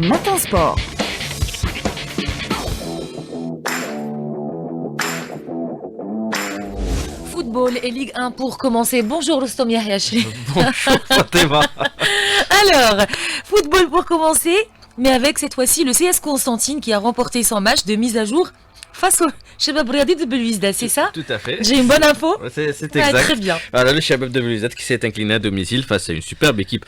Matin Sport. Football et Ligue 1 pour commencer. Bonjour Rostom Yahiachi. Bonjour Fatima. Alors, football pour commencer, mais avec cette fois-ci le CS Constantine qui a remporté son match de mise à jour face au Shabab Riadi de Belouizdad, c'est ça? Tout à fait. J'ai une bonne info? C'est exact. Très bien. Voilà, le Shabab de Belouizdad qui s'est incliné à domicile face à une superbe équipe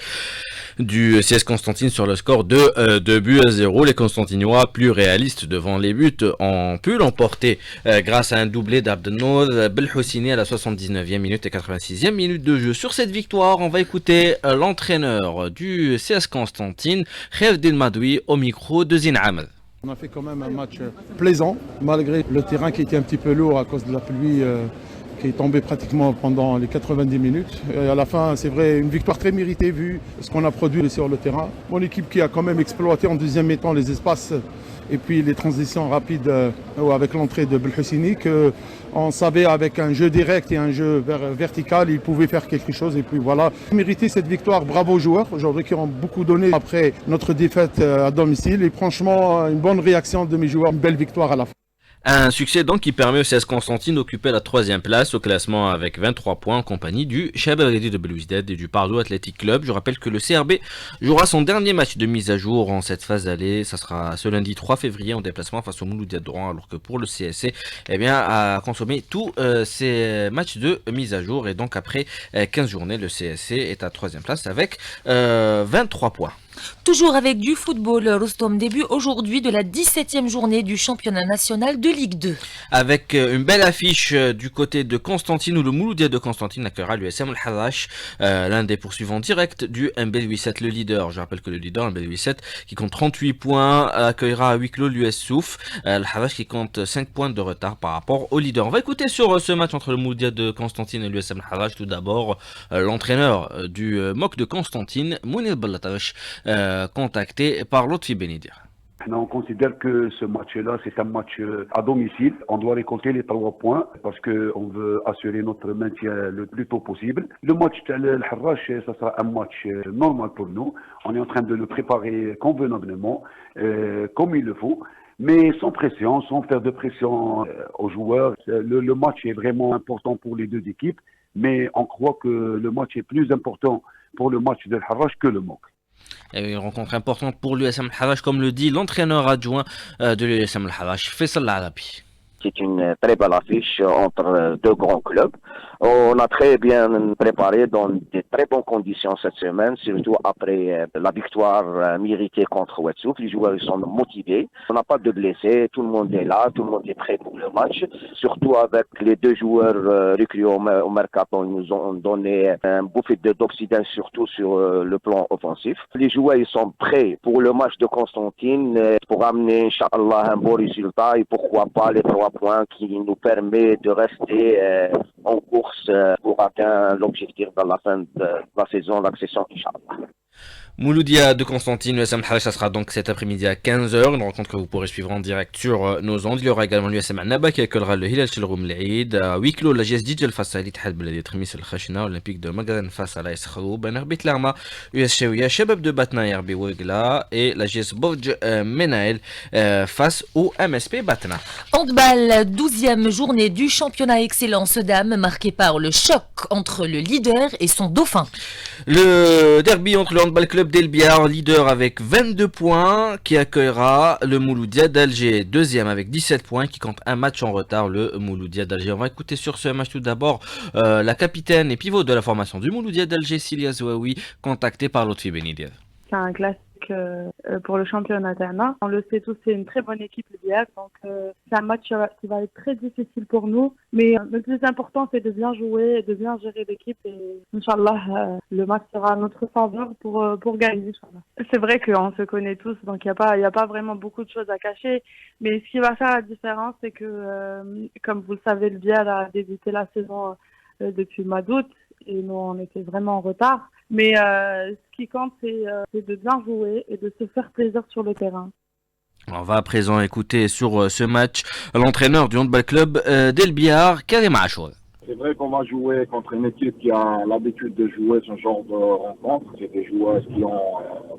du CS Constantine sur le score de 2 buts à 0. Les Constantinois, plus réalistes devant les buts, ont pu l'emporter grâce à un doublé d'Abdenour Belhoussini à la 79e minute et 86e minute de jeu. Sur cette victoire, on va écouter l'entraîneur du CS Constantine, Khaïrdine Madoui, au micro de Zine Ahmed. On a fait quand même un match plaisant, malgré le terrain qui était un petit peu lourd à cause de la pluie qui est tombée pratiquement pendant les 90 minutes. Et à la fin, c'est vrai, une victoire très méritée vu ce qu'on a produit sur le terrain. Mon équipe qui a quand même exploité en deuxième mi-temps les espaces et puis les transitions rapides avec l'entrée de Belhoussini, qu'on savait avec un jeu direct et un jeu vertical, il pouvait faire quelque chose. Et puis voilà, mériter cette victoire, bravo aux joueurs aujourd'hui qui ont beaucoup donné après notre défaite à domicile. Et franchement, une bonne réaction de mes joueurs, une belle victoire à la fin. Un succès donc qui permet au CS Constantine d'occuper la 3e place au classement avec 23 points en compagnie du Shabab Riadi de Belouizdad et du Pardo Athletic Club. Je rappelle que le CRB jouera son dernier match de mise à jour en cette phase d'aller. Ça sera ce lundi 3 février en déplacement face au Mouloudia de Rouen, alors que pour le CSC, a consommé tous ses matchs de mise à jour. Et donc après 15 journées, le CSC est à 3e place avec 23 points. Toujours avec du football, Rostom, début aujourd'hui de la 17e journée du championnat national de Ligue 2. Avec une belle affiche du côté de Constantine, où le Mouloudia de Constantine accueillera l'USM Al-Hadash, l'un des poursuivants directs du MBL 87, le leader. Je rappelle que le leader, MBL 87, qui compte 38 points, accueillera à huis clos l'US Souf, Al-Hadash qui compte 5 points de retard par rapport au leader. On va écouter sur ce match entre le Mouloudia de Constantine et l'USM Al-Hadash tout d'abord l'entraîneur du MOC de Constantine, Mounir Ballatash, contacté par Lotfi Benidir. On considère que ce match-là, c'est un match à domicile. On doit récolter les 3 points parce qu'on veut assurer notre maintien le plus tôt possible. Le match de Al-Harrach, ça sera un match normal pour nous. On est en train de le préparer convenablement, comme il le faut, mais sans pression, sans faire de pression aux joueurs. Le match est vraiment important pour les deux équipes, mais on croit que le match est plus important pour le match de Al-Harrach que le MOC. Et une rencontre importante pour l'USM Al-Hadash, comme le dit l'entraîneur adjoint de l'USM Al-Hadash, Faisal Al-Arabi. C'est une très belle affiche entre deux grands clubs. On a très bien préparé dans de très bonnes conditions cette semaine, surtout après la victoire méritée contre Ouetsouf. Les joueurs sont motivés. On n'a pas de blessés, tout le monde est là, tout le monde est prêt pour le match. Surtout avec les deux joueurs recrutés au mercato, ils nous ont donné un bouffée d'oxygène, surtout sur le plan offensif. Les joueurs ils sont prêts pour le match de Constantine, pour amener, Inch'Allah, un bon résultat et pourquoi pas les 3 points qui nous permet de rester en course pour atteindre l'objectif dans la fin de la saison d'accession, Inch'Allah. Mouloudia de Constantine, l'USM Al-Hadash, ça sera donc cet après-midi à 15h, une rencontre que vous pourrez suivre en direct sur nos ondes. Il y aura également l'USM Al-Naba qui accueillera le Hilal Chelroum L'Aïd, à huis clos la GS Djel face à l'Ittihad Beladiet Remis Al-Khachina, Olympique de Magadan face à l'AS Kharoub, Arbit Larma, US Cheouia, Shabab de Batna et RB Ouegla, et la GS Borj Menael face au MSP Batna. Handball, 12e journée du championnat excellence dames, marquée par le choc entre le leader et son dauphin. Le derby entre le Handball Club d'Elbiar, leader avec 22 points, qui accueillera le Mouloudia d'Alger, deuxième avec 17 points, qui compte un match en retard, le Mouloudia d'Alger. On va écouter sur ce match tout d'abord la capitaine et pivot de la formation du Mouloudia d'Alger, Silia Zouaoui, contactée par Lotfi Benidir. C'est un classique pour le championnat Tana. On le sait tous, c'est une très bonne équipe l'hier, donc c'est un match qui va être très difficile pour nous. Mais le plus important, c'est de bien jouer, de bien gérer l'équipe et Inch'Allah, le match sera à notre faveur pour gagner. C'est vrai qu'on se connaît tous, donc il y a pas vraiment beaucoup de choses à cacher. Mais ce qui va faire la différence, c'est que, comme vous le savez, le Biar a débuté la saison depuis le mois d'août et nous, on était vraiment en retard. Mais ce qui compte, c'est de bien jouer et de se faire plaisir sur le terrain. On va à présent écouter sur ce match l'entraîneur du Handball Club d'Elbiar, Karim Achour. C'est vrai qu'on va jouer contre une équipe qui a l'habitude de jouer ce genre de rencontre. C'est des joueurs qui ont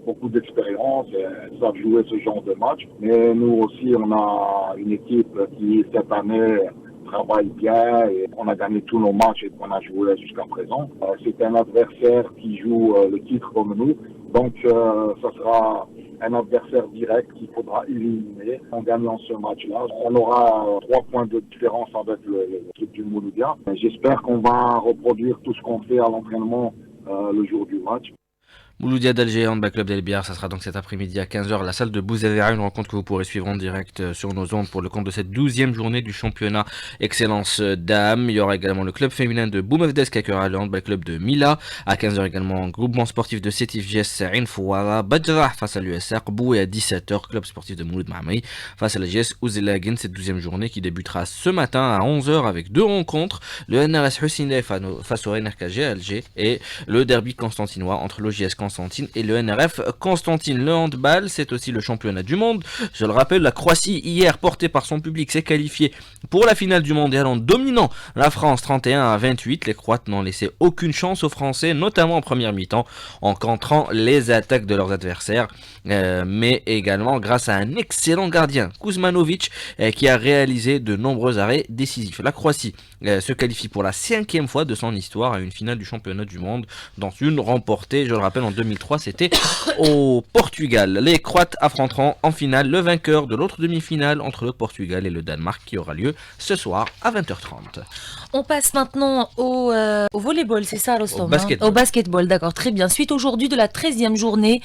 beaucoup d'expérience et savent jouer ce genre de match. Mais nous aussi, on a une équipe qui, cette année, travaille bien et on a gagné tous nos matchs et qu'on a joué jusqu'à présent. C'est un adversaire qui joue le titre comme nous. Donc, ça sera un adversaire direct qu'il faudra éliminer en gagnant ce match-là. On aura 3 points de différence avec l'équipe du Mouloudia. J'espère qu'on va reproduire tout ce qu'on fait à l'entraînement le jour du match. Mouloudia d'Alger, Handball Club d'Elbiar, ça sera donc cet après-midi à 15h, la salle de Bouzédéa, une rencontre que vous pourrez suivre en direct sur nos ondes pour le compte de cette 12e journée du championnat Excellence Dames. Il y aura également le club féminin de Boumevdes qui accueillera le Handball Club de Mila. À 15h également, groupement sportif de Sétif GS Ain Fouara, Badjrah face à l'USR, Bou, et à 17h, club sportif de Mouloud Mahamaï face à la GS Ouzelagin, cette 12e journée qui débutera ce matin à 11h avec 2 rencontres, le NRS Hussine face au NRKG Alger et le derby constantinois entre l'OJS Constantine et le NRF Constantine. Le handball, c'est aussi le championnat du monde. Je le rappelle, la Croatie, hier, portée par son public, s'est qualifiée pour la finale du mondial en dominant la France 31-28. Les Croates n'ont laissé aucune chance aux Français, notamment en première mi-temps, en contrant les attaques de leurs adversaires, mais également grâce à un excellent gardien, Kuzmanovic, qui a réalisé de nombreux arrêts décisifs. La Croatie se qualifie pour la 5e fois de son histoire à une finale du championnat du monde, dans une remportée, je le rappelle, en 2003, c'était au Portugal. Les Croates affronteront en finale le vainqueur de l'autre demi-finale entre le Portugal et le Danemark qui aura lieu ce soir à 20h30. On passe maintenant au volleyball, c'est ça, Rostom? Au basketball, d'accord, très bien. Suite aujourd'hui de la 13e journée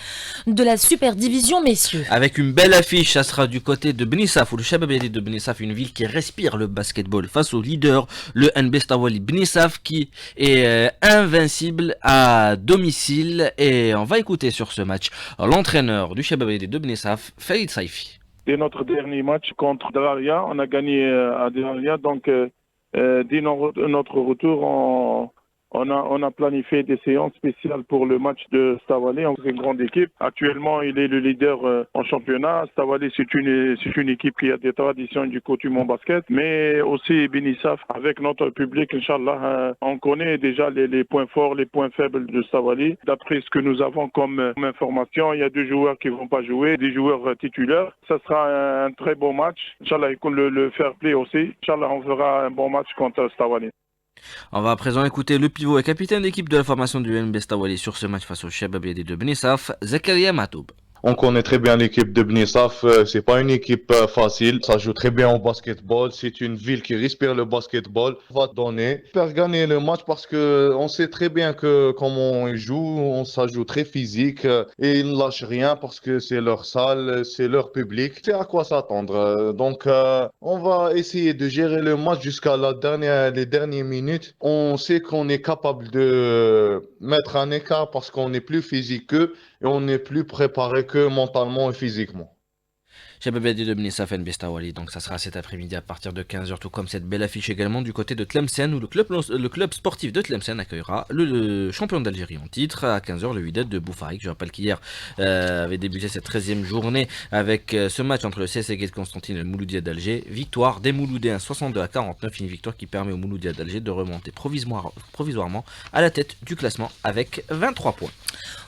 de la Super Division, messieurs. Avec une belle affiche, ça sera du côté de Bnissaf, ou le Chababeli de Bnissaf, une ville qui respire le basketball, face au leader, le NB Stawali Bnissaf, qui est invincible à domicile. Et on va écouter sur ce match l'entraîneur du Chababeli de Bnissaf, Farid Saifi. C'est notre dernier match contre Dalaria. On a gagné à Dalaria, donc dès notre retour, on a planifié des séances spéciales pour le match de Stawali. C'est une grande équipe. Actuellement, il est le leader en championnat. Stawali, c'est une équipe qui a des traditions du coutume en basket, mais aussi Bnissaf, avec notre public, Inch'Allah, on connaît déjà les points forts, les points faibles de Stawali. D'après ce que nous avons comme information, il y a 2 joueurs qui ne vont pas jouer, des joueurs titulaires. Ça sera un très beau match. Inch'Allah, le fair play aussi. Inch'Allah, on fera un bon match contre Stawali. On va à présent écouter le pivot et capitaine d'équipe de la formation du NB Stawali sur ce match face au Chababeli de Bnissaf, Zakaria Matoub. On connaît très bien l'équipe de Bnissaf, c'est pas une équipe facile, ça joue très bien au basketball, c'est une ville qui respire le basketball, on va donner, faire gagner le match parce que on sait très bien que comment ils jouent, ça joue très physique et ils ne lâchent rien parce que c'est leur salle, c'est leur public, c'est à quoi s'attendre. Donc on va essayer de gérer le match jusqu'à les dernières minutes. On sait qu'on est capable de mettre un écart parce qu'on est plus physique qu'eux et on est plus préparé que mentalement et physiquement. Chababeli de Bnissaf NB Stawali, donc ça sera cet après-midi à partir de 15h, tout comme cette belle affiche également du côté de Tlemcen où le club sportif de Tlemcen accueillera le champion d'Algérie en titre à 15h, le Wydad de Boufarik. Je rappelle qu'hier avait débuté cette 13e journée avec ce match entre le CSG de Constantine et le Mouloudia d'Alger. Victoire des Mouloudéens 62-49, une victoire qui permet au Mouloudia d'Alger de remonter provisoirement à la tête du classement avec 23 points.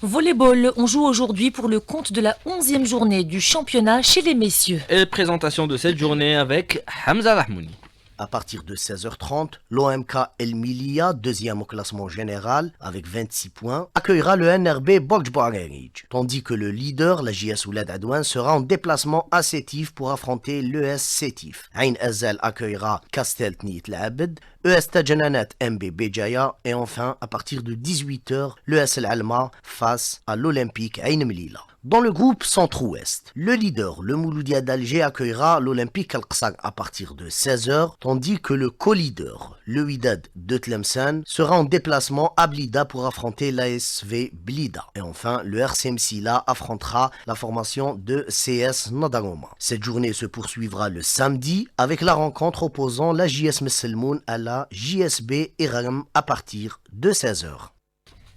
Volleyball, on joue aujourd'hui pour le compte de la 11e journée du championnat chez les messieurs. Et présentation de cette journée avec Hamza Rahmouni. À partir de 16h30, l'OMK El Milia, 2e au classement général avec 26 points, accueillera le NRB Bokjbarerij, tandis que le leader, la JS Oulad Adouane, sera en déplacement à Sétif pour affronter l'ES Sétif. Ain Azal accueillera Castel Tnit Labed, ES Tajananat MB Béjaïa et enfin, à partir de 18h, l'ES El Alma face à l'Olympique Ain Melilla. Dans le groupe centre-ouest, le leader, le Mouloudia d'Alger, accueillera l'Olympique Al-Qsag à partir de 16h, tandis que le co-leader, le Wydad de Tlemcen, sera en déplacement à Blida pour affronter l'ASV Blida. Et enfin, le RC Msila affrontera la formation de CS Nadaroma. Cette journée se poursuivra le samedi avec la rencontre opposant la JS Messelmoun à la JSB Iram à partir de 16h.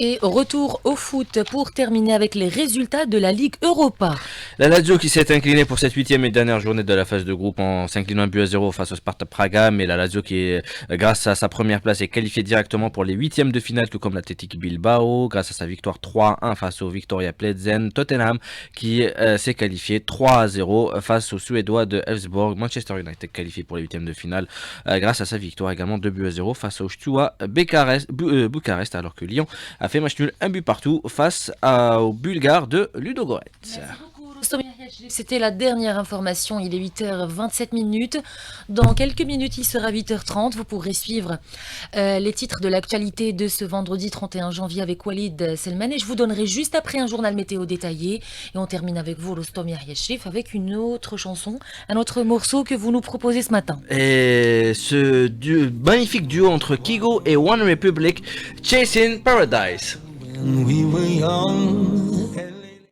Et retour au foot pour terminer avec les résultats de la Ligue Europa. La Lazio qui s'est inclinée pour cette 8e et dernière journée de la phase de groupe en s'inclinant 1-0 face au Sparta Praga, mais la Lazio qui, grâce à sa première place, est qualifiée directement pour les 8e de finale, tout comme l'Athletic Bilbao, grâce à sa victoire 3-1 face au Victoria Plzen. Tottenham qui s'est qualifié 3-0 face aux Suédois de Elfsborg. Manchester United qualifié pour les 8e de finale grâce à sa victoire également 2-0 face au Steaua Bucarest, alors que Lyon a fait match nul, un but partout face aux Bulgares de Ludogorets. C'était la dernière information, il est 8h27. Dans quelques minutes, il sera 8h30. Vous pourrez suivre les titres de l'actualité de ce vendredi 31 janvier avec Walid Selman. Et je vous donnerai juste après un journal météo détaillé. Et on termine avec vous, Rostom Yashrif, avec une autre chanson, un autre morceau que vous nous proposez ce matin. Et ce magnifique duo entre Kygo et One Republic, Chasing Paradise. When we were young,